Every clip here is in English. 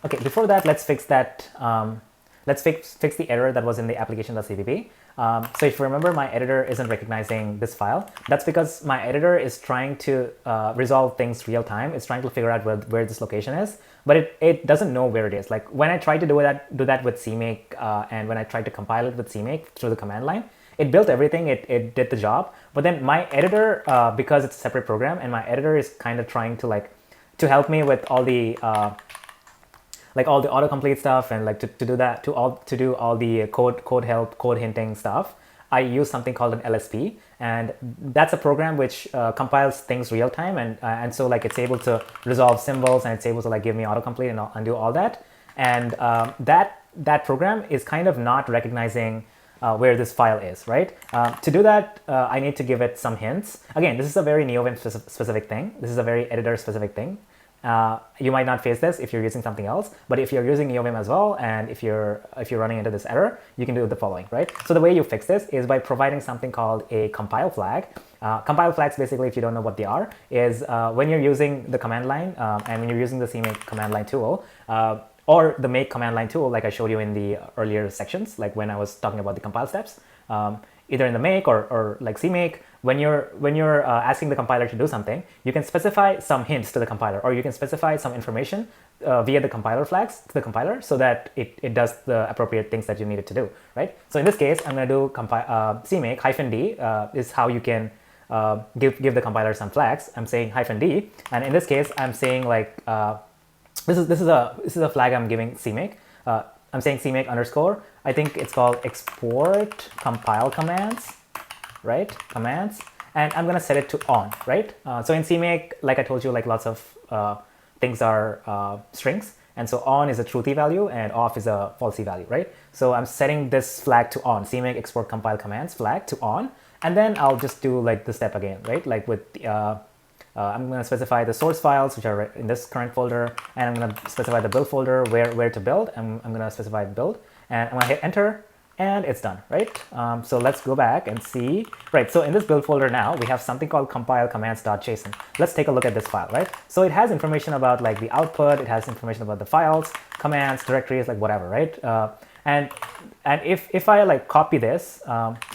Okay, before that, let's fix that. Let's fix the error that was in the application.cpp. So if you remember, my editor isn't recognizing this file. That's because my editor is trying to resolve things real time. It's trying to figure out where this location is, but it doesn't know where it is. Like when I tried to do that with CMake, and when I tried to compile it with CMake through the command line, it built everything, it did the job. But then my editor, because it's a separate program, and my editor is kind of trying to help me with all the all the autocomplete stuff, and like to do that, to do all the code help, code hinting stuff, I use something called an LSP, and that's a program which compiles things real time, and so like it's able to resolve symbols, and it's able to like give me autocomplete and do all that. And that program is kind of not recognizing where this file is, right? To do that, I need to give it some hints. Again, this is a very NeoVim specific thing. This is a very editor specific thing. You might not face this if you're using something else, but if you're using NeoVim as well, and if you're running into this error, you can do the following, right? So the way you fix this is by providing something called a compile flag. Compile flags, basically, if you don't know what they are, is when you're using the command line, and when you're using the CMake command line tool, or the make command line tool, like I showed you in the earlier sections, like when I was talking about the compile steps, either in the make or like CMake, when you're asking the compiler to do something, you can specify some hints to the compiler, or you can specify some information via the compiler flags to the compiler, so that it does the appropriate things that you need it to do, right? So in this case, I'm going to do CMake -d is how you can give the compiler some flags. I'm saying -d, and in this case, I'm saying like this is a flag I'm giving CMake. I'm saying CMake _ I think it's called export compile commands, right? Commands, and I'm gonna set it to on, right? So in CMake, like I told you, like lots of things are strings, and so on is a truthy value and off is a falsy value, right? So I'm setting this flag to on, CMake export compile commands flag to on, and then I'll just do like the step again, right? Like with I'm going to specify the source files, which are in this current folder, and I'm going to specify the build folder where to build. I'm going to specify build, and I'm going to hit enter, and it's done, right? So let's go back and see, right? So in this build folder now, we have something called compile commands.json. Let's take a look at this file, right? So it has information about like the output, it has information about the files, commands, directories, like whatever, right? And if I like copy this,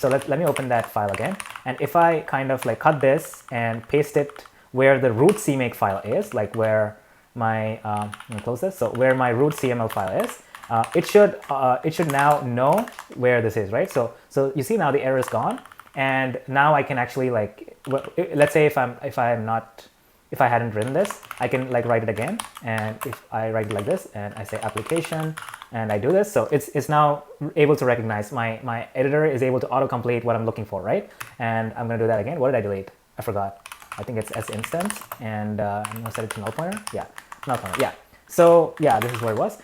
so let me open that file again, and if I kind of like cut this and paste it where the root CMake file is, like where my let me close this. So where my root CML file is, it should now know where this is, right? So you see now the error is gone, and now I can actually like, let's say if I hadn't written this, I can like write it again, and if I write it like this and I say application and I do this, so it's now able to recognize, my editor is able to autocomplete what I'm looking for, right? And I'm gonna do that again. What did I delete? I forgot. I think it's S instance, and I'm gonna set it to null pointer. Yeah, null pointer. Yeah. So yeah, this is where it was.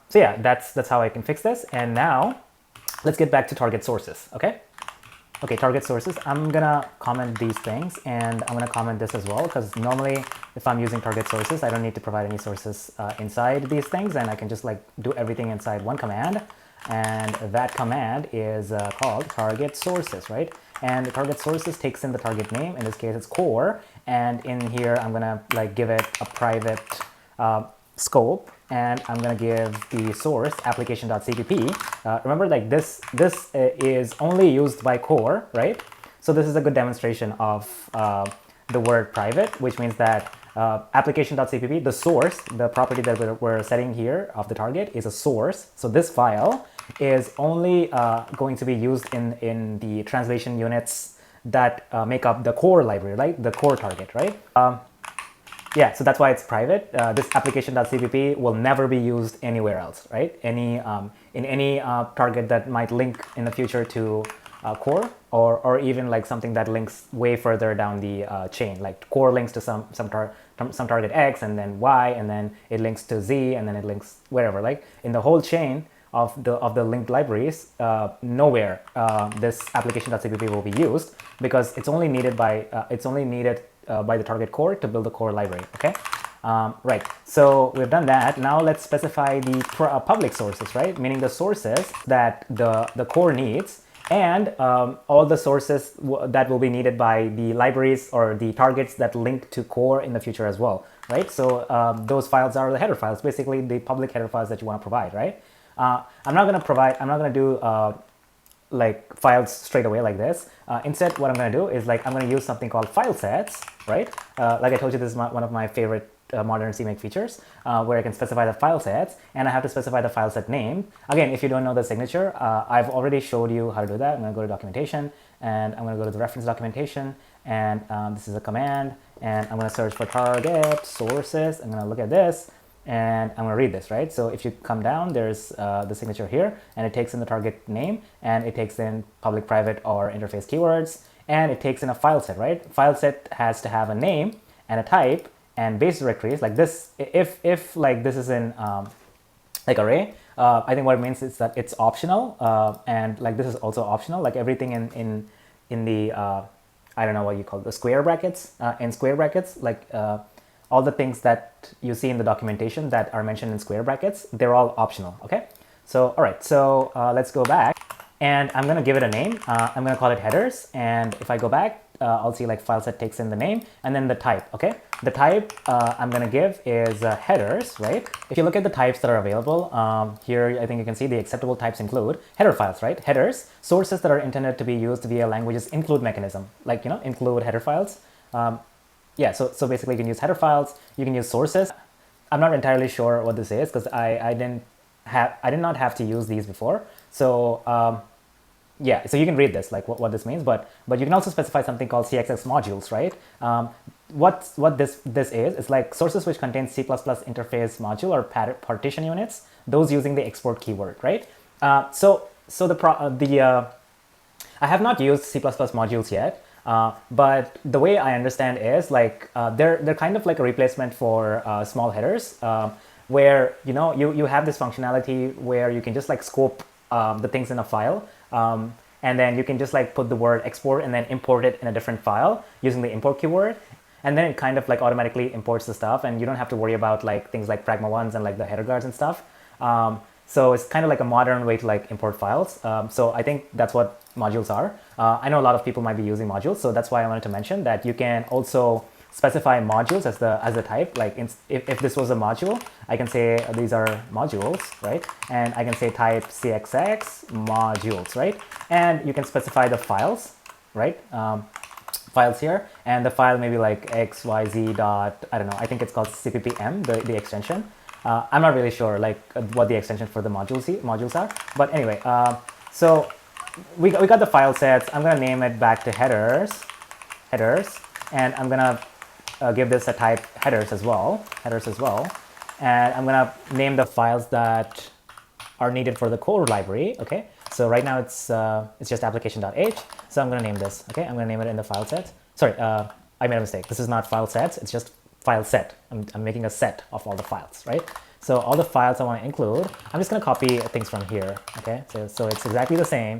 So yeah, that's how I can fix this. And now let's get back to target sources. Okay. Okay, target sources. I'm gonna comment these things, and I'm gonna comment this as well, because normally if I'm using target sources, I don't need to provide any sources inside these things, and I can just like do everything inside one command, and that command is called target sources, right? And the target sources takes in the target name. In this case, it's core, and in here I'm gonna like give it a private scope, and I'm gonna give the source application.cpp. Remember, like this is only used by core, right? So this is a good demonstration of the word private, which means that application.cpp, the source, the property that we're setting here of the target, is a source. So this file is only going to be used in the translation units that make up the core library, right? The core target, right? Yeah, so that's why it's private. This application.cpp will never be used anywhere else, right? In any target that might link in the future to core, or even like something that links way further down the chain, like core links to some target X, and then Y, and then it links to Z, and then it links wherever. Like in the whole chain of the linked libraries, nowhere this application.cpp will be used, because it's only needed by the target core to build the core library. Okay, right. So we've done that. Now let's specify the public sources, right? Meaning the sources that the core needs, and all the sources that will be needed by the libraries or the targets that link to core in the future as well, right? So those files are the header files, basically the public header files that you want to provide, right? I'm not going to do like files straight away like this. Instead, what I'm going to do is like I'm going to use something called file sets, right? Like I told you, this is one of my favorite modern CMake features, where I can specify the file sets, and I have to specify the file set name. Again, if you don't know the signature, I've already showed you how to do that. I'm going to go to documentation, and I'm going to go to the reference documentation, and this is a command, and I'm going to search for target sources. I'm going to look at this, and I'm going to read this, right? So if you come down, there's the signature here, and it takes in the target name, and it takes in public, private, or interface keywords, and it takes in a file set, right? File set has to have a name and a type and base directories like this. If like this is in like array, I think what it means is that it's optional, and like this is also optional, like everything in the I don't know what you call it, the square brackets, in square brackets, like all the things that you see in the documentation that are mentioned in square brackets, they're all optional. Okay, so all right, so let's go back, and I'm going to give it a name. I'm going to call it headers, and if I go back, I'll see like file set takes in the name and then the type. Okay, the type I'm going to give is headers, right? If you look at the types that are available here, I think you can see the acceptable types include header files, right? Headers, sources that are intended to be used via languages include mechanism, like, you know, include header files. Yeah, so basically you can use header files, you can use sources. I'm not entirely sure what this is because I did not have to use these before. So yeah, so you can read this, like what this means, but you can also specify something called CXX modules, right? What this is, it's like sources which contain C++ interface module or partition units, those using the export keyword, right? So I have not used C++ modules yet, but the way I understand is like they're kind of like a replacement for small headers, where you have this functionality where you can just like scope the things in a file, and then you can just like put the word export and then import it in a different file using the import keyword, and then it kind of like automatically imports the stuff, and you don't have to worry about like things like pragma ones and like the header guards and stuff. So it's kind of like a modern way to like import files. So I think that's what modules are. I know a lot of people might be using modules, so that's why I wanted to mention that you can also specify modules as the type. Like if this was a module, I can say these are modules, right? And I can say type CXX modules, right? And you can specify the files, right? Files here, and the file maybe like xyz dot, I don't know, I think it's called cppm, the extension. I'm not really sure like what the extension for the modules are, but anyway, so we got the file sets. I'm gonna name it back to headers, and I'm gonna give this a type headers as well, and I'm gonna name the files that are needed for the core library. Okay, so right now it's just application.h, so I'm gonna name this. Okay, I'm gonna name it in the file set. Sorry, I made a mistake. This is not file sets, it's just file set. I'm making a set of all the files, right? So all the files I want to include, I'm just going to copy things from here. Okay, so it's exactly the same.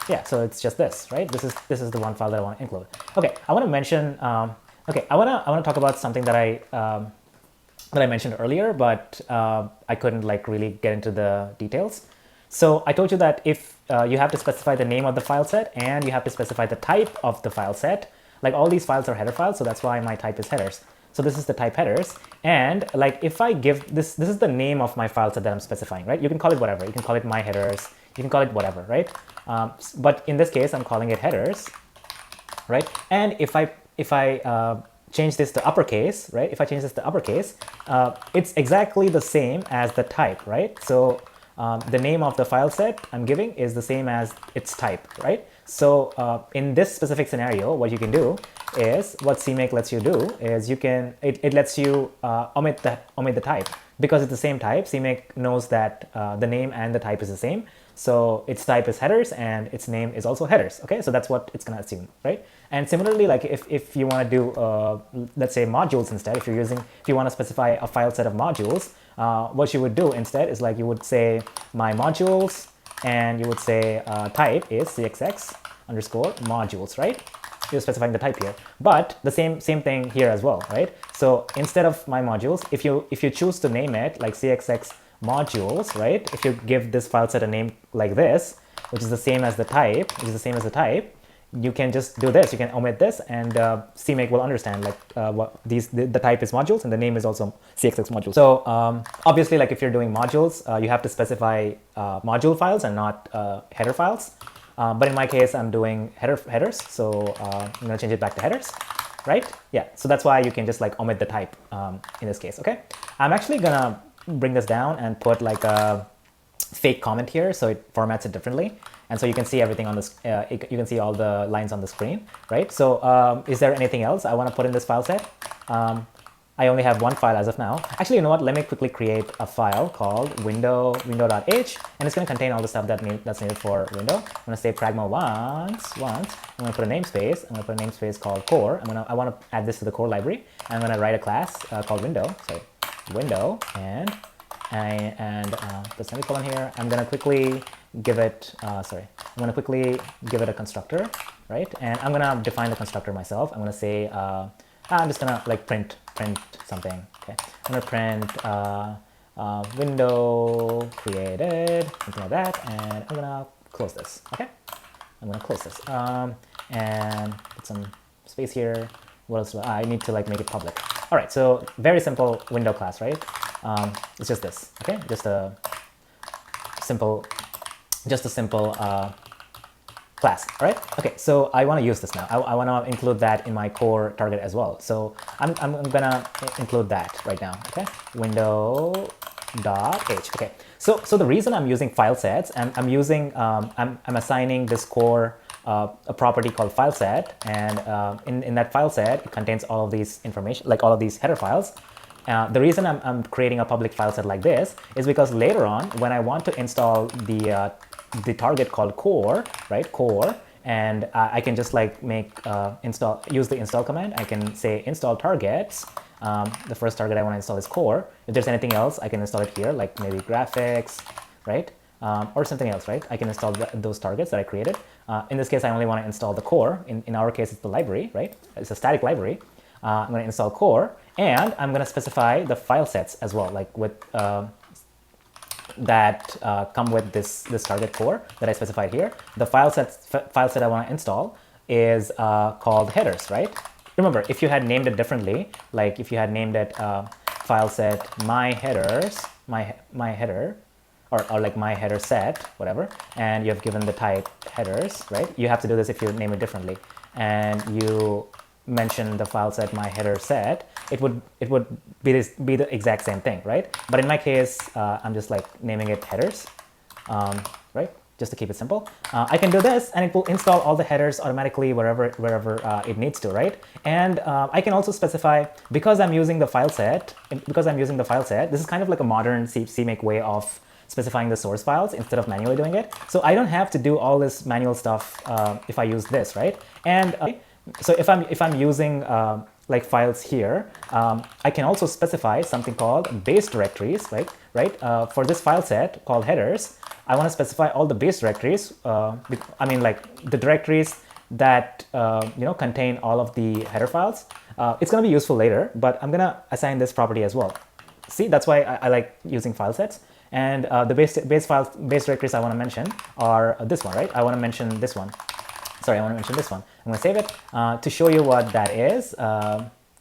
Yeah, so it's just this, right? This is the one file that I want to include. Okay, I want to mention. Okay, I want to talk about something that I mentioned earlier, but I couldn't like really get into the details. So I told you that if you have to specify the name of the file set and you have to specify the type of the file set, like all these files are header files, so that's why my type is headers. So this is the type headers, and like if I give this is the name of my file set that I'm specifying, right? You can call it whatever. You can call it my headers. You can call it whatever, right? But in this case, I'm calling it headers, right? And if I change this to uppercase, right? If I change this to uppercase, it's exactly the same as the type, right? So the name of the file set I'm giving is the same as its type, right? So in this specific scenario, what you can do is, what CMake lets you do is it lets you omit the type. Because it's the same type, CMake knows that the name and the type is the same. So its type is headers and its name is also headers. Okay, so that's what it's gonna assume, right? And similarly, like if you want to do let's say modules instead, if you want to specify a file set of modules, what you would do instead is like you would say my modules, and you would say type is cxx underscore modules, right? You're specifying the type here, but the same thing here as well, right? So instead of my modules, if you choose to name it like cxx modules, right? If you give this file set a name like this, which is the same as the type, you can just do this. You can omit this, and CMake will understand like what the type is modules, and the name is also CXX module. So obviously, like if you're doing modules, you have to specify module files and not header files. But in my case, I'm doing headers, so I'm gonna change it back to headers, right? Yeah. So that's why you can just like omit the type in this case. Okay. I'm actually gonna bring this down and put like a fake comment here, so it formats it differently. And so you can see everything on this, you can see all the lines on the screen, right? So is there anything else I want to put in this file set? I only have one file as of now. Actually, you know what? Let me quickly create a file called window.h, and it's going to contain all the stuff that's needed for window. I'm going to say pragma once. I'm going to put a namespace. I'm going to put a namespace called core. I want to add this to the core library. I'm going to write a class called window, and the semicolon here. I'm going to quickly give it, I'm going to quickly give it a constructor, right? And I'm going to define the constructor myself. I'm going to say, I'm just going to like print something, okay? I'm going to print window created, something like that, and I'm going to close this, okay? I'm going to close this, and put some space here. What else? I need to like make it public. All right, so very simple window class, right? It's just this, okay? Just a simple class, all right? Okay, so I want to use this now. I want to include that in my core target as well. So I'm gonna include that right now, okay? Window.h, okay? So the reason I'm using file sets, I'm assigning this core a property called file set, and in that file set, it contains all of these information, like all of these header files. The reason I'm creating a public file set like this is because later on, when I want to install the target called core, right? Core, and I can just like use the install command. I can say install targets. The first target I want to install is core. If there's anything else, I can install it here, like maybe graphics, right? Or something else, right? I can install those targets that I created. In this case, I only want to install the core. In our case, it's the library, right? It's a static library. I'm going to install core, and I'm going to specify the file sets as well, like with that come with this target core that I specified here. The file set I want to install is called headers, right? Remember, if you had named it differently, like if you had named it file set my headers, my header, or like my header set, whatever, and you have given the type headers, right? You have to do this if you name it differently, and you mention the file set my header set, it would be the exact same thing, right? But in my case, I'm just like naming it headers, right? Just to keep it simple. I can do this, and it will install all the headers automatically wherever it needs to, right? And I can also specify, because I'm using the file set, this is kind of like a modern CMake way of specifying the source files instead of manually doing it. So I don't have to do all this manual stuff if I use this, right? And so if I'm using like files here, I can also specify something called base directories, right? For this file set called headers, I want to specify all the base directories. I mean, like the directories that contain all of the header files. It's going to be useful later, but I'm going to assign this property as well. See, that's why I like using file sets. And the base directories I want to mention are this one, right? I want to mention this one. Sorry, I want to mention this one. I'm going to save it to show you what that is,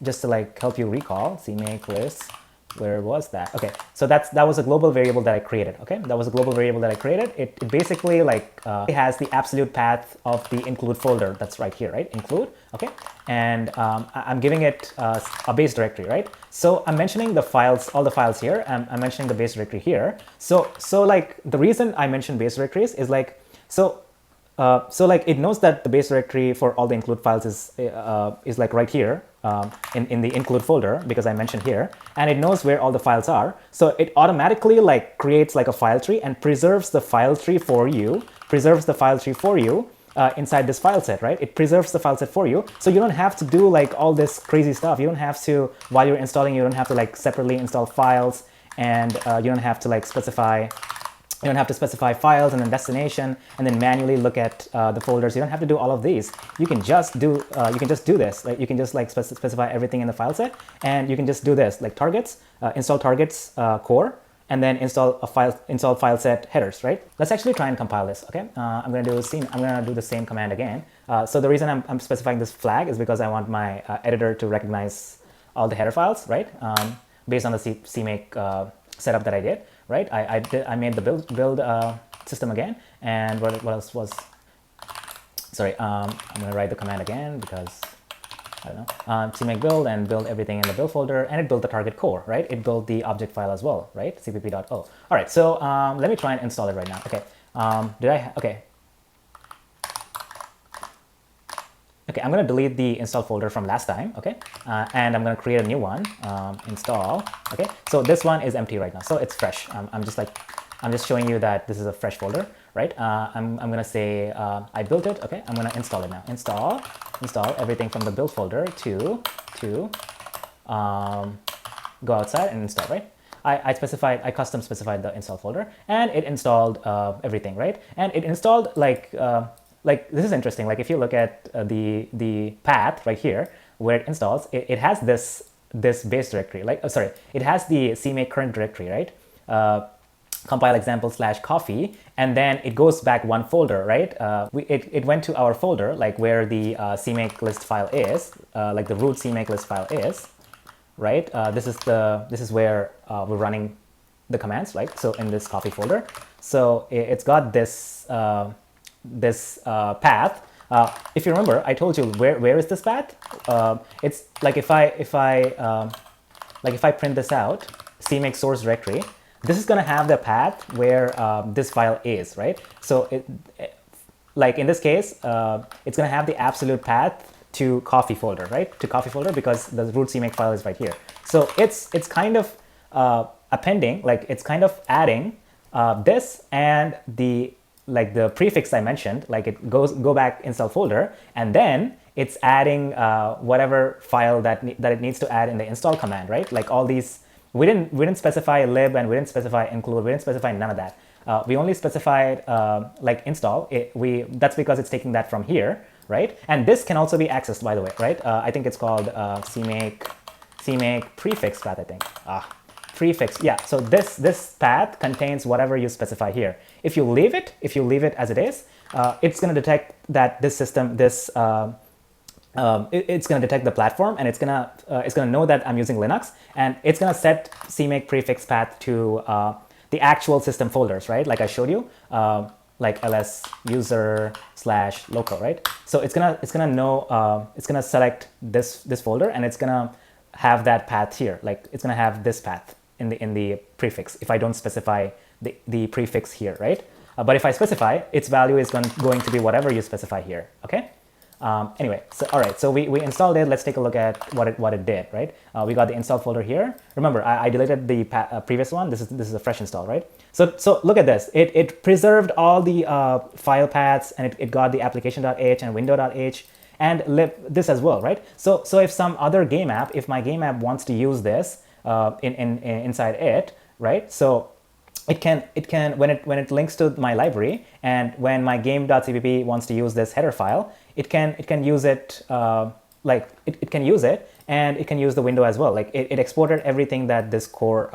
just to like help you recall. CMake list, where was that? Okay, so that was a global variable that I created. Okay, that was a global variable that I created. It basically like it has the absolute path of the include folder that's right here, right? Include. Okay, and I'm giving it a base directory, right? So I'm mentioning the files, all the files here. I'm mentioning the base directory here. So like the reason I mentioned base directories is like so like it knows that the base directory for all the include files is like right here in the include folder, because I mentioned here, and it knows where all the files are. So it automatically like creates like a file tree and preserves the file tree for you, inside this file set, right? It preserves the file set for you. So you don't have to do like all this crazy stuff. You don't have to, while you're installing, you don't have to like separately install files, and you don't have to like specify files and then destination and then manually look at the folders. You don't have to do all of these. You can just do this. Like you can just like specify everything in the file set, and you can just do this like targets, install targets core, and then install file set headers, right? Let's actually try and compile this, okay? I'm gonna do the same command again. So the reason I'm specifying this flag is because I want my editor to recognize all the header files, right? Based on the CMake setup that I did, right? I made the build system again, and what else was? Sorry, I'm gonna write the command again because I don't know. CMake build and build everything in the build folder, and it built the target core, right? It built the object file as well, right? cpp.o. All right, so let me try and install it right now. Okay, okay, I'm going to delete the install folder from last time, okay? And I'm going to create a new one, install, okay? So this one is empty right now, so it's fresh. I'm just showing you that this is a fresh folder, right? I'm going to say I built it, okay? I'm going to install it now. Install everything from the build folder to go outside and install, right? I custom specified the install folder, and it installed everything, right? And it installed like this is interesting. Like if you look at the path right here where it installs, it has this base directory. Like it has the CMake current directory, right? Compile example /coffee, and then it goes back one folder, right? It went to our folder, like where the CMake list file is, like the root CMake list file is, right? This is where we're running the commands, right? So in this coffee folder, so it's got this path. If you remember, I told you where is this path? It's like if I print this out, CMake source directory, this is going to have the path where this file is, right? So like in this case, it's going to have the absolute path to coffee folder, right? To coffee folder, because the root CMake file is right here. So it's kind of appending, like it's kind of adding this and the prefix I mentioned, like it go back install folder, and then it's adding whatever file that it needs to add in the install command, right? Like all these, we didn't specify lib, and we didn't specify include, we didn't specify none of that. We only specified like install. That's because it's taking that from here, right? And this can also be accessed, by the way, right? I think it's called CMake prefix path, I think. Prefix, yeah. So this path contains whatever you specify here. If you leave it as it is, it's going to detect that this system, it's going to detect the platform, and it's going to know that I'm using Linux, and it's going to set CMake prefix path to the actual system folders, right? Like I showed you, like ls user / local, right? So it's gonna know, it's gonna select this folder, and it's gonna have that path here. Like it's gonna have this path in the prefix if I don't specify the prefix here, right? But if I specify, its value is going to be whatever you specify here, okay? Anyway, so all right, so we installed it. Let's take a look at what it did, right? We got the install folder here. Remember, I deleted the previous one. This is a fresh install, right? So look at this. It preserved all the file paths, and it got the application.h and window.h and this as well, right? So if some other game app, if my game app wants to use this inside it, right? So it can when it links to my library, and when my game.cpp wants to use this header file, it can use it, like it can use it, and it can use the window as well. Like it exported everything that this core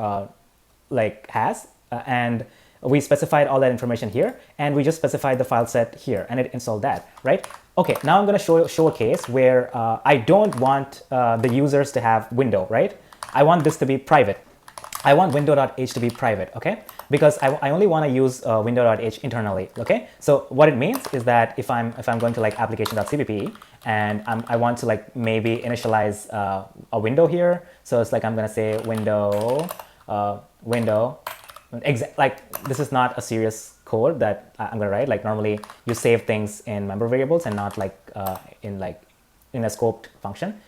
like has, and we specified all that information here, and we just specified the file set here, and it installed that, right? Okay, now I'm going to show a case where I don't want the users to have window, right? I want this to be private. I want window.h to be private, okay? Because I only want to use window.h internally, okay? So what it means is that if I'm going to like application.cpp, and I want to like maybe initialize a window here, so it's like I'm gonna say window, like this is not a serious code that I'm gonna write. Like normally you save things in member variables and not like in a scoped function.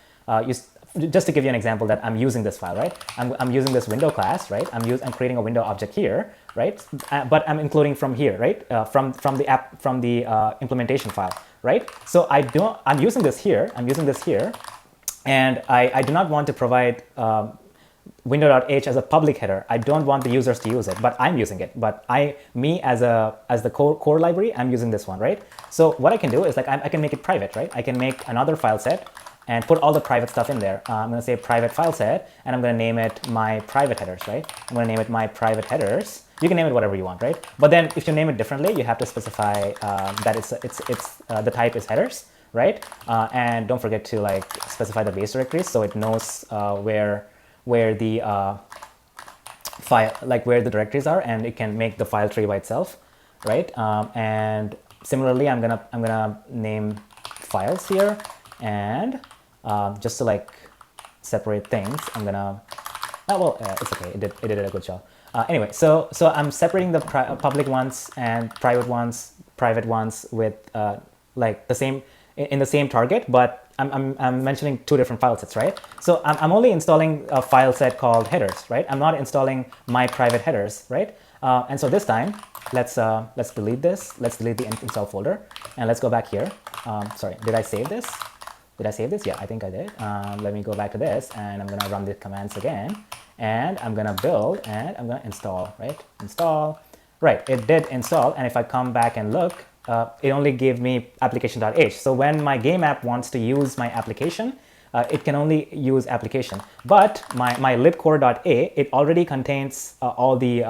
Just to give you an example that I'm using this file, right? I'm using this window class, right? I'm creating a window object here, right? But I'm including from here, right? From the implementation file, right? So I'm using this here, and I do not want to provide window.h as a public header. I don't want the users to use it, but I'm using it. But me as the core library, I'm using this one, right? So what I can do is like I can make it private, right? I can make another file set, and put all the private stuff in there. I'm going to say private file set, and I'm going to name it my private headers, right? I'm going to name it my private headers. You can name it whatever you want, right? But then if you name it differently, you have to specify that the type is headers, right? And don't forget to like specify the base directories so it knows where the file, like where the directories are, and it can make the file tree by itself, right? And similarly, I'm gonna name files here, and just to like separate things, I'm gonna it's okay. It did a good job. Anyway, so I'm separating the public ones and private ones with like the same in the same target, but I'm mentioning two different file sets, right? So I'm only installing a file set called headers, right? I'm not installing my private headers, right? And so this time, let's delete this. Let's delete the install folder, and let's go back here. Sorry, did I save this? Did I save this? Yeah, I think I did. Let me go back to this, and I'm gonna run the commands again, and I'm gonna build, and I'm gonna install, right? Install, right? It did install, and if I come back and look, it only gave me application.h. So when my game app wants to use my application, it can only use application. But my libcore.a, it already contains all the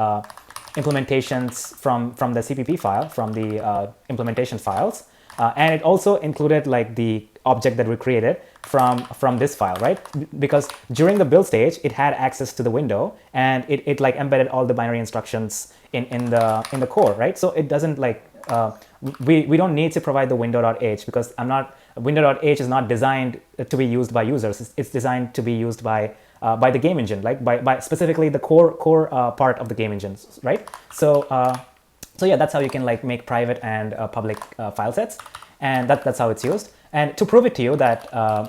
implementations from the CPP file, from the implementation files. And it also included like the object that we created from this file, right? Because during the build stage, it had access to the window, and it like embedded all the binary instructions in the core, right? So it doesn't like we don't need to provide the window.h, because window.h is not designed to be used by users. It's designed to be used by the game engine, like by specifically the core part of the game engine, right? So yeah, that's how you can like make private and public file sets, and that's how it's used. And to prove it to you that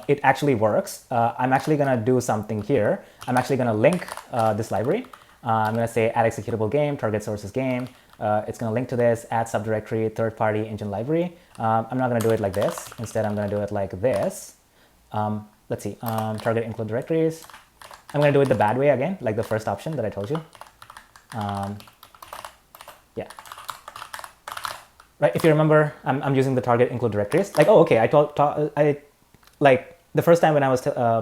it actually works, I'm actually gonna do something here. I'm actually gonna link this library. I'm gonna say add executable game, target sources game. It's gonna link to this, add subdirectory, third-party engine library. I'm not gonna do it like this. Instead, I'm gonna do it like this. Let's see, target include directories. I'm gonna do it the bad way again, like the first option that I told you. Yeah. Right, if you remember, I'm using the target include directories. Like, oh, okay, I like the first time when I was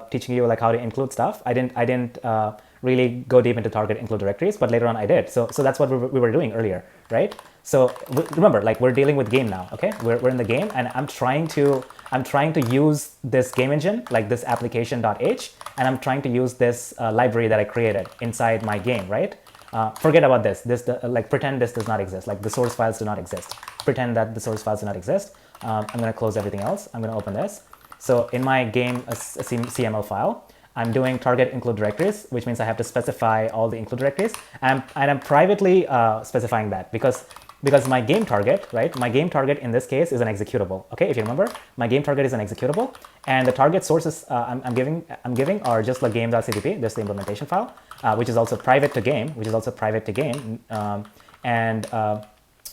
teaching you like how to include stuff, I didn't really go deep into target include directories, but later on I did. So that's what we were doing earlier, right? So remember, like we're dealing with game now, okay? We're in the game, and I'm trying to use this game engine, like this application.h, and I'm trying to use this library that I created inside my game, right? Forget about this. Like pretend this does not exist. Like the source files do not exist. Pretend that the source files do not exist. I'm going to close everything else. I'm going to open this. So in my game CML file, I'm doing target include directories, which means I have to specify all the include directories, and I'm privately specifying that because my game target, right? My game target in this case is an executable. Okay, if you remember, my game target is an executable, and the target sources I'm giving are just like game.cpp. This is the implementation file, which is also private to game, and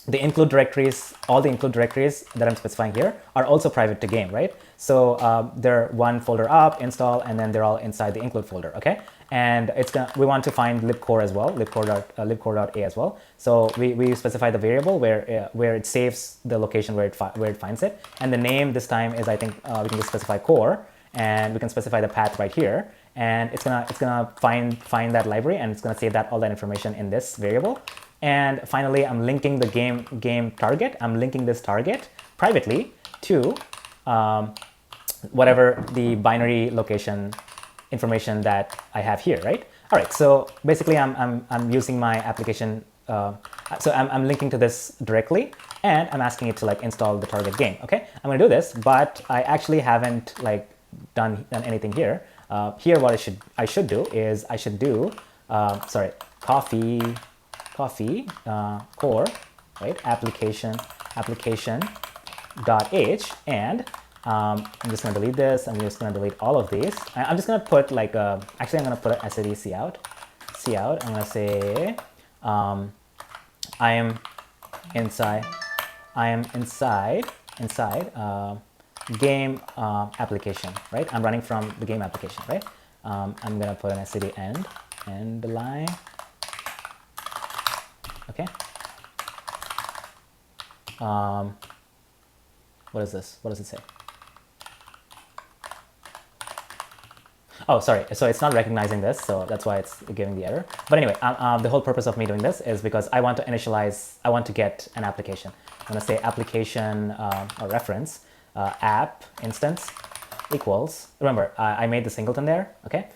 the include directories, all the include directories that I'm specifying here are also private to game, right? So they're one folder up, install, and then they're all inside the include folder, okay? And we want to find libcore as well, libcore.a as well. So we specify the variable where it saves the location where it finds it, and the name this time is, I think we can just specify core, and we can specify the path right here, and it's gonna find that library, and it's gonna save all that information in this variable. And finally, I'm linking the game target. I'm linking this target privately to whatever the binary location information that I have here, right? All right. So basically, I'm using my application. So I'm linking to this directly, and I'm asking it to like install the target game. Okay, I'm gonna do this, but I actually haven't like done anything here. Here, what I should do is sorry, coffee core, right? Application dot h, and I'm just gonna delete this. I'm just gonna delete all of these. I'm just gonna put like actually I'm gonna put an SAD cout. I'm gonna say I am inside game application, right? I'm running from the game application, right? I'm gonna put an SAD end line. Okay. What is this? What does it say? Oh, sorry. So it's not recognizing this, so that's why it's giving the error. But anyway, the whole purpose of me doing this is because I want to initialize, I want to get an application. I'm going to say application or reference app instance equals, remember, I made the singleton there, okay?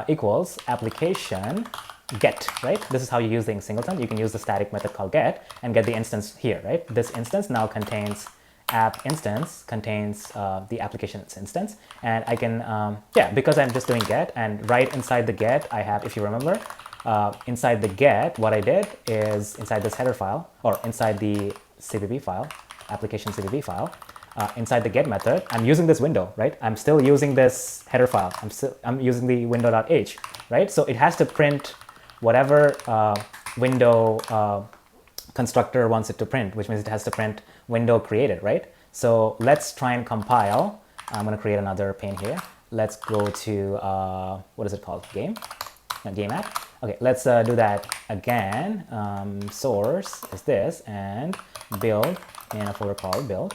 Equals application get, right? This is how you use the singleton. You can use the static method called get and get the instance here, right? This instance now contains app instance contains the application's instance, and I can, yeah, because I'm just doing get, and right inside the get, I have, if you remember, inside the get, what I did is inside this header file, or inside the CVB file, application CVB file, inside the get method, I'm using this window, right? I'm still using this header file. I'm using the window.h, right? So it has to print whatever window constructor wants it to print, which means it has to print window created, right? So let's try and compile. I'm going to create another pane here. Let's go to, what is it called? Game? Game app. Okay, let's do that again. Source is this, and build in a folder called build.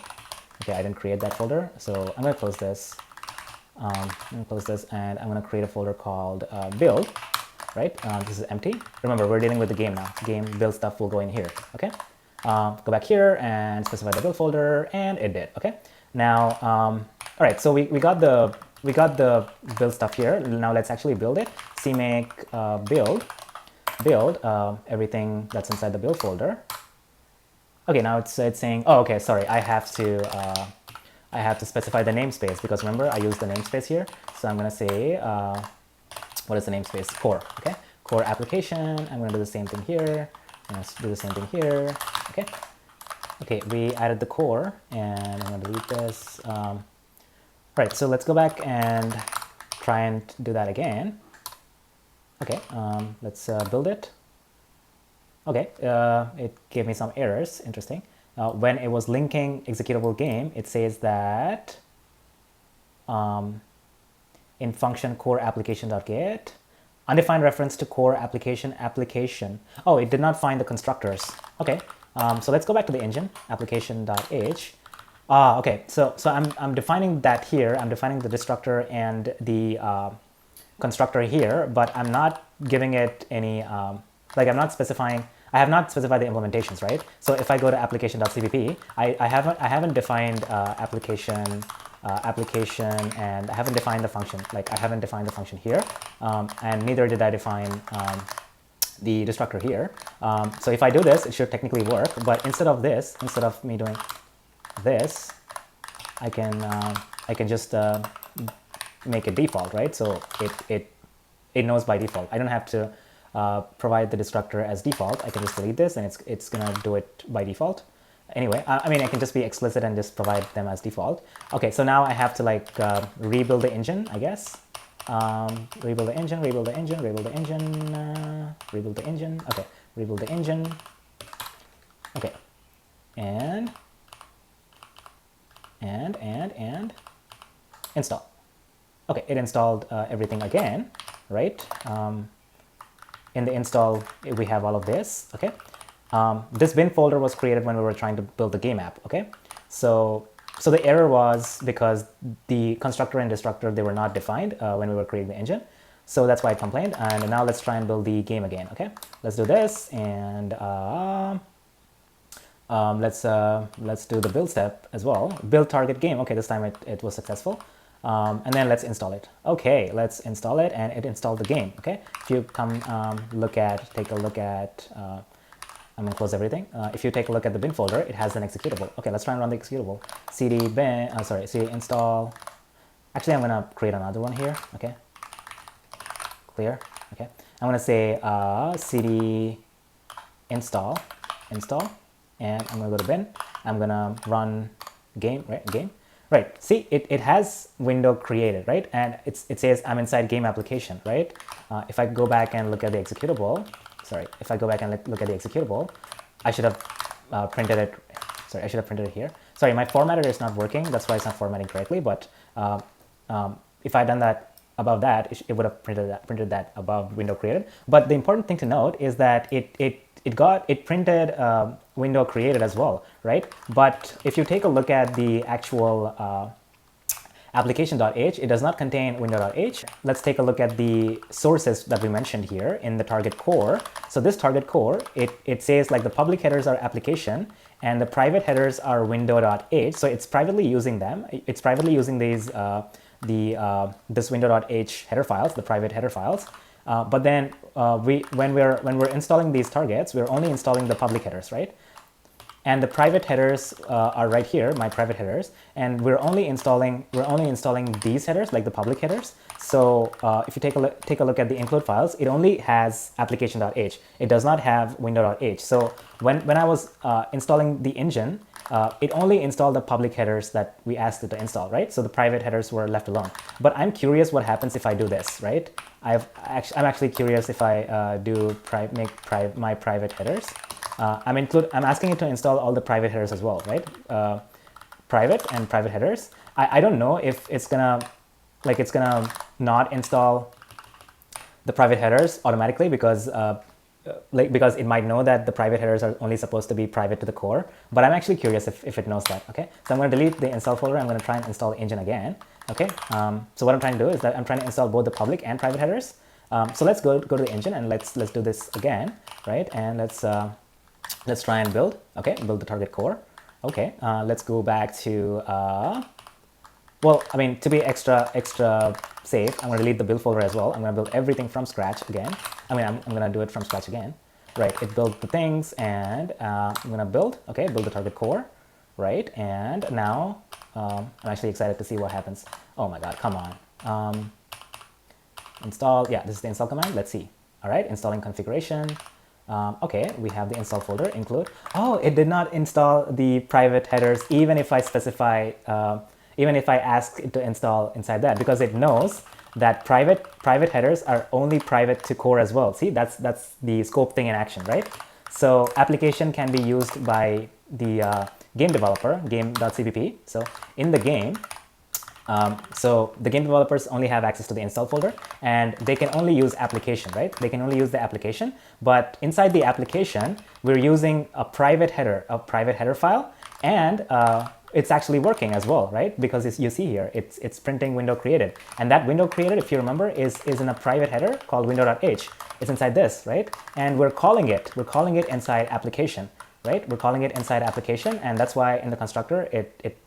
Okay, I didn't create that folder, so I'm going to close this. I'm going to close this, and I'm going to create a folder called build, right? This is empty. Remember, we're dealing with the game now. Game build stuff will go in here, okay? Go back here and specify the build folder, and it did, okay? Now, all right, so we got the build stuff here. Now let's actually build it. CMake build everything that's inside the build folder. Okay, now it's saying, oh, okay, sorry, I have to specify the namespace, because remember I used the namespace here. So I'm gonna say, what is the namespace? Core, okay? Core application. I'm gonna do the same thing here. I'm gonna do the same thing here, okay? Okay, we added the core, and I'm gonna delete this. Right, so let's go back and try and do that again. Okay, let's build it. Okay, it gave me some errors. Interesting. When it was linking executable game, it says that in function core application.get, undefined reference to core application. Oh, it did not find the constructors. Okay, so let's go back to the engine, application.h. Okay, so I'm defining that here. I'm defining the destructor and the constructor here, but I'm not giving it any, like I'm not specifying, I have not specified the implementations, right? So if I go to application.cpp, I haven't defined application, and I haven't defined the function. Like I haven't defined the function here, and neither did I define the destructor here. So if I do this, it should technically work. But instead of this, instead of me doing this, I can just make it default, right? So it knows by default. I don't have to provide the destructor as default. I can just delete this, and it's gonna do it by default. Anyway, I mean, I can just be explicit and just provide them as default. Okay, so now I have to like rebuild the engine, I guess. Rebuild the engine, rebuild the engine, rebuild the engine, rebuild the engine. Okay, rebuild the engine. Okay, and install. Okay, it installed everything again, right? In the install, we have all of this, okay? This bin folder was created when we were trying to build the game app, okay? So the error was because the constructor and destructor, they were not defined when we were creating the engine. So that's why it complained. And now let's try and build the game again, okay? Let's do this, and let's do the build step as well. Build target game. Okay, this time it was successful. And then let's install it. Okay, let's install it, and it installed the game. Okay, if you come take a look at, I'm gonna close everything. If you take a look at the bin folder, it has an executable. Okay, let's try and run the executable. cd install. Actually, I'm gonna create another one here. Okay, clear. Okay, I'm gonna say cd install, and I'm gonna go to bin. I'm gonna run game, right? Game. Right, see, it has window created, right? And it says I'm inside game application, right? If I go back and look at the executable, if I go back and look at the executable, I should have printed it, I should have printed it here. Sorry, my formatter is not working, that's why it's not formatting correctly, but if I had done that above that, it would have printed that above window created. But the important thing to note is that it printed window created as well, right? But if you take a look at the actual application.h, it does not contain window.h. Let's take a look at the sources that we mentioned here in the target core. So this target core, it says like the public headers are application and the private headers are window.h. So it's privately using them. It's privately using these this window.h header files, the private header files. But then when we're installing these targets, we're only installing the public headers, right? And the private headers are right here, my private headers, and we're only installing these headers, like the public headers. So if you take a look at the include files, it only has application.h. It does not have window.h. So when I was installing the engine, it only installed the public headers that we asked it to install, right? So the private headers were left alone. But I'm curious what happens if I do this, right? I'm actually curious if I do my private headers. I'm asking it to install all the private headers as well, right? Private and private headers. I don't know if it's gonna not install the private headers automatically because because it might know that the private headers are only supposed to be private to the core. But I'm actually curious if it knows that. Okay, so I'm going to delete the install folder. I'm going to try and install the engine again. Okay, so what I'm trying to do is that I'm trying to install both the public and private headers. So let's go to the engine and let's do this again, right? And let's try and build. Okay, build the target core. Okay, let's go back to well, I mean, to be extra safe, I'm going to delete the build folder as well. I'm going to build everything from scratch again. I mean, I'm going to do it from scratch again. Right, it built the things and I'm going to build, okay, build the target core, right? And now I'm actually excited to see what happens. Oh my God, come on. Install, yeah, this is the install command. Let's see. All right, installing configuration. Okay, we have the install folder, include. Oh, it did not install the private headers, even if I specify, even if I ask it to install inside that, because it knows that private headers are only private to core as well. See, that's the scope thing in action, right? So application can be used by the game developer, game.cpp. So in the game, so the game developers only have access to the install folder and they can only use application, right? They can only use the application, but inside the application, we're using a private header file, and it's actually working as well, right? Because you see here, it's printing window created, and that window created, if you remember, is in a private header called window.h. It's inside this, right? And we're calling it inside application, right? We're calling it inside application, and that's why in the constructor it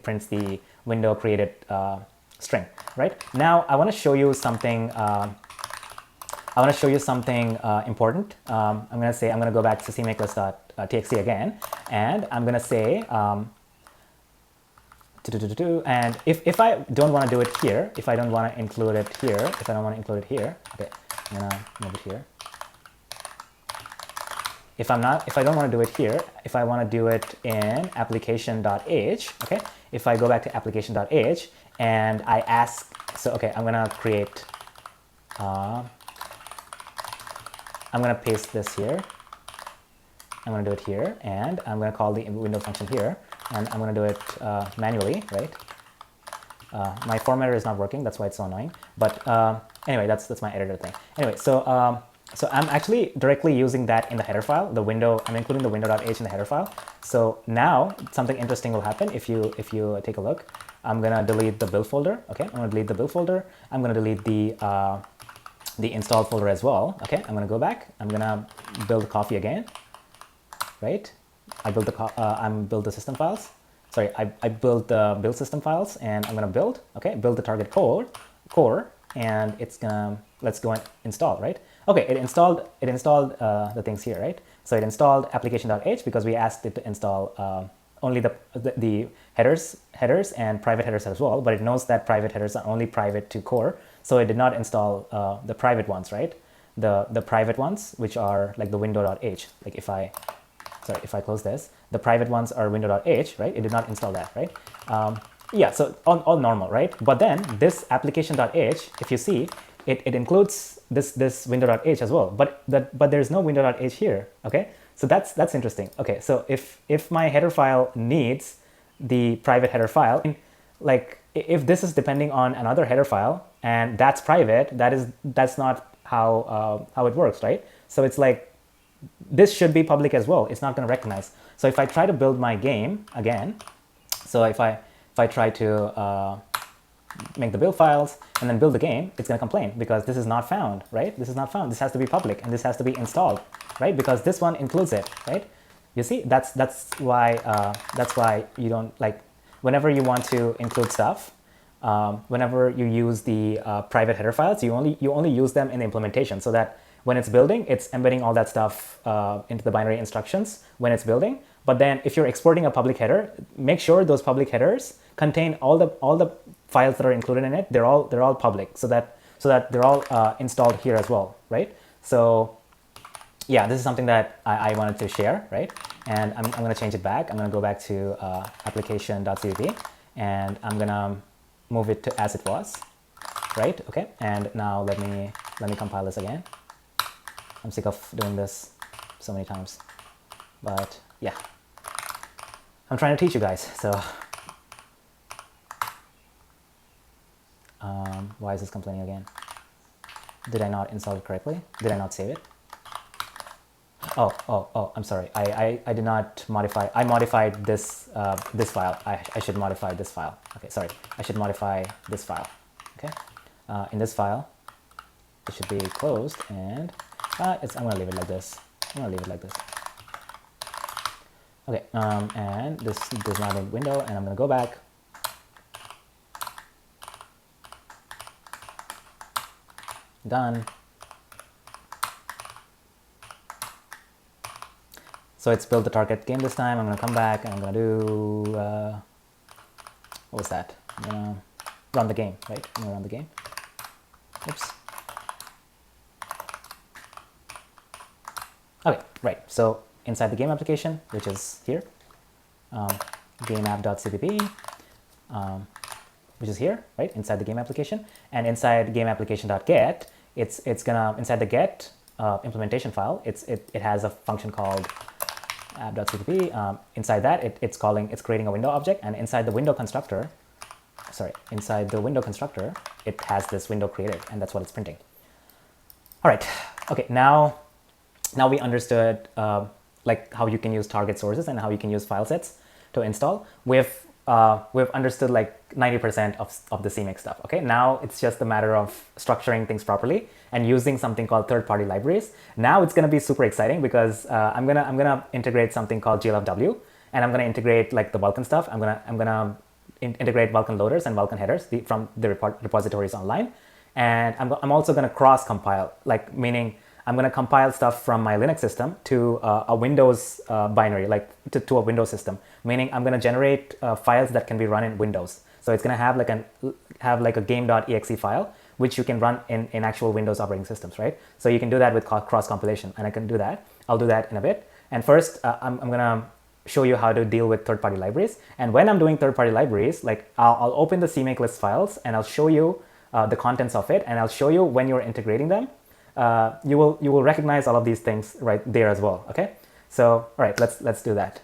prints the window created string, right? Now I want to show you something. Important. I'm going to go back to cmakelist.txt again, and I'm going to say. And if I don't want to do it here, if I don't want to include it here, okay, I'm gonna move it here. If I don't want to do it here, if I want to do it in application.h, okay, if I go back to application.h and I ask, so okay, I'm gonna create, I'm gonna paste this here. I'm going to do it here, and I'm going to call the window function here, and I'm going to do it manually, right? My formatter is not working, that's why it's so annoying. But anyway, that's my editor thing. Anyway, so I'm actually directly using that in the header file. I'm including the window.h in the header file. So now something interesting will happen if you take a look. I'm going to delete the build folder. Okay, I'm going to delete the build folder. I'm going to delete the install folder as well. Okay, I'm going to go back. I'm going to build coffee again. Right, I built the system files. Sorry, I built the build system files, and I'm gonna build. Okay, build the target core, and let's go and install. Right. Okay, it installed the things here. Right. So it installed application.h because we asked it to install only the headers and private headers as well. But it knows that private headers are only private to core, so it did not install the private ones. Right. The private ones, which are like the window.h. Like if I close this, the private ones are window.h, right? It did not install that, right? Yeah, so all normal, right? But then this application.h, if you see, it includes this window.h as well, but there's no window.h here, okay? So that's interesting. Okay, so if my header file needs the private header file, like if this is depending on another header file and that's private, that's not how it works, right? So it's like, this should be public as well. It's not going to recognize. So if I try to build my game again, so if I try to make the build files, and then build the game, it's going to complain because this is not found, right? This is not found. This has to be public, and this has to be installed, right? Because this one includes it, right? You see, that's why you don't like whenever you want to include stuff. Whenever you use the private header files, you only use them in the implementation, so that when it's building, it's embedding all that stuff into the binary instructions when it's building. But then if you're exporting a public header, make sure those public headers contain all the files that are included in it. They're all public, so that they're all installed here as well, right? So yeah, this is something that I wanted to share, right? And I'm going to change it back. I'm going to go back to application.cpp, and I'm going to move it to as it was, right? Okay, and now let me compile this again. I'm sick of doing this so many times, but yeah, I'm trying to teach you guys. So why is this complaining again? Did I not install it correctly? Did I not save it? Oh, I'm sorry. I did not modify. I modified this this file. I should modify this file. Okay, sorry. I should modify this file. Okay. In this file, it should be closed, and I'm going to leave it like this. I'm going to leave it like this. Okay, and this does not need window, and I'm going to go back. Done. So it's built the target game this time. I'm going to come back and I'm going to do, what was that? I'm going to run the game, right? I'm going to run the game. Oops. Okay, right. So inside the game application, which is here, game-app.cpp, which is here, right? Inside the game application, and inside game application.get, it's gonna inside the get implementation file. It has a function called app.cpp. Inside that, it's creating a window object, and inside the window constructor, it has this window created, and that's what it's printing. All right. Okay. Now we understood like how you can use target sources and how you can use file sets to install. We've understood like 90% of the CMake stuff. Okay, now it's just a matter of structuring things properly and using something called third-party libraries. Now it's going to be super exciting because I'm gonna integrate something called glfw, and I'm gonna integrate like the Vulkan stuff. I'm gonna integrate Vulkan loaders and Vulkan headers from the repositories online, and I'm also gonna cross compile, like meaning I'm going to compile stuff from my Linux system to a Windows binary, like to a Windows system, meaning I'm going to generate files that can be run in Windows. So it's going to have like a game.exe file, which you can run in actual Windows operating systems, right? So you can do that with cross compilation, and I can do that. I'll do that in a bit. And first, I'm going to show you how to deal with third-party libraries. And when I'm doing third-party libraries, like I'll open the CMake list files and I'll show you the contents of it, and I'll show you when you're integrating them. You will recognize all of these things right there as well. Okay, so all right, let's do that.